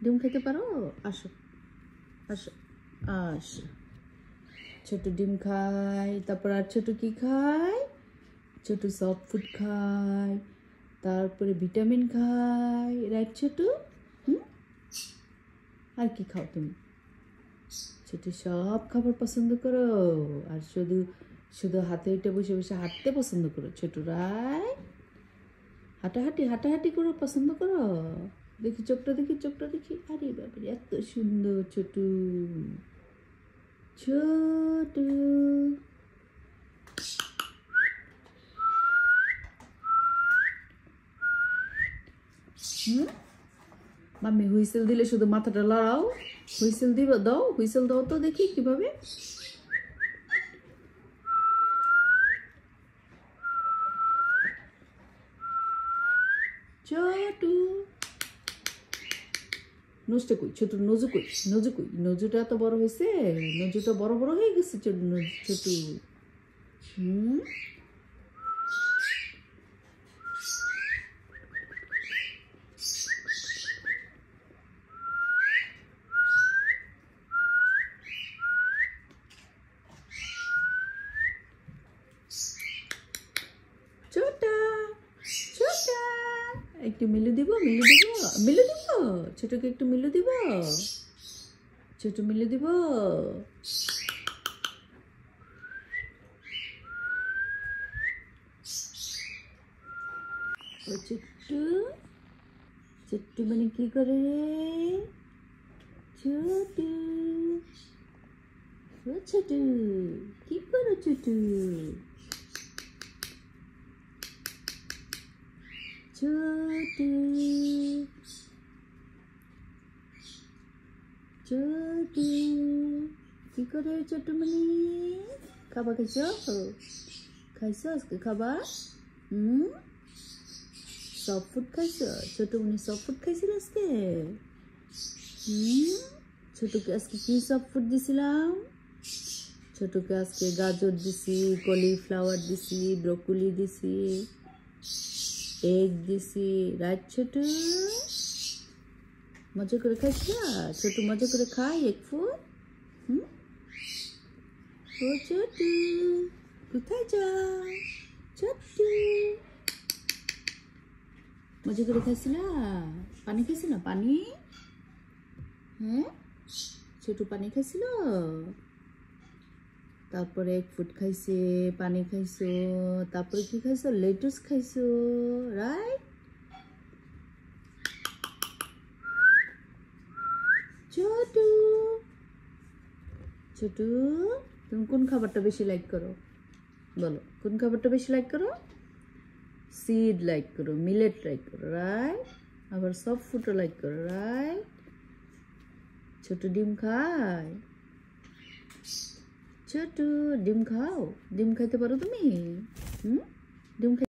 ডিম খেতে পারো? আসো আসো আসো। ছোট ডিম খায়, তারপর আর ছোট কি খায়? ছোট সফট ফুড খায়, তারপরে ভিটামিন খায়, রাইট ছোট? হুম, আর কি খাও তুমি? ছোট সব খাবার পছন্দ করো, আর শুধু শুধু হাতে হেঁটে বসে বসে হাঁটতে পছন্দ করো ছোট, রাইট? হাঁটাহাঁটি হাঁটাহাঁটি করে পছন্দ করো? দেখি চোখটা দেখি, চোখটা দেখি, আরে বাবারে এত সুন্দর ছোট ছোট। মাম্মি হুইসেল দিলে শুধু মাথাটা লড়াও, হুইসেল দিব, দাও হুইসেল দাও তো দেখি কিভাবে। ছোট নোজটা কই? ছোট নজু কই? নজু কই? নজুটা তো বড় হয়েছে, নজুটা বড় বড় হয়ে গেছে ছোট ছোট। হুম, ছোটা ছোটা একটু মিলু দিব, মিলু দিব, মিলু দিব, ছোটকে একটু মিলু দিব, ছোট মিলু দিব। ও ছোট্টু, ছোট্টু মানে কি করে রে? ছোটু, ও ছোটু কি করো ছোটু? ছোটু ছোটু কি করে ছোটু মানে? খাবার খাইছো? খাইছো আজকে খাবার? হুম, সফট ফুড খাইছো? ছোট মানে সফট ফুড খাইছিল আজকে? হুম, ছোটকে আজকে কি সফট ফুড দিছিলাম? ছোটকে আজকে গাজর দিছি, কলিফ্লাওয়ার দিছি, ব্রোকলি দিছি, এগ দিছি, রাইট ছোট? মজা করে খাইছিলা? ছোট মজা করে খাই এক ফুড? হুম, ও ছোট কোথায় যাও? ছোট মজা করে খাইছিলা? পানি খাইছিল? পানি? হ্যাঁ, ছোট পানি খাইছিল, তারপরে এক ফুড খাইছে, পানি খাইছো, তারপরে কি খাইছো? লেটুস খাইছো, রাইট? ছোট ছোট তুমি কোন খাবারটা বেশি লাইক করো? বলো কোন খাবারটা বেশি লাইক করো? সিড লাইক করো, মিলেট লাইক করো, রাইট? আবার সব ফুডও লাইক করো, রাইট? ছোট ডিম খায়, ছোট ডিম খাও? ডিম খাইতে পারো তুমি? হুম, ডিম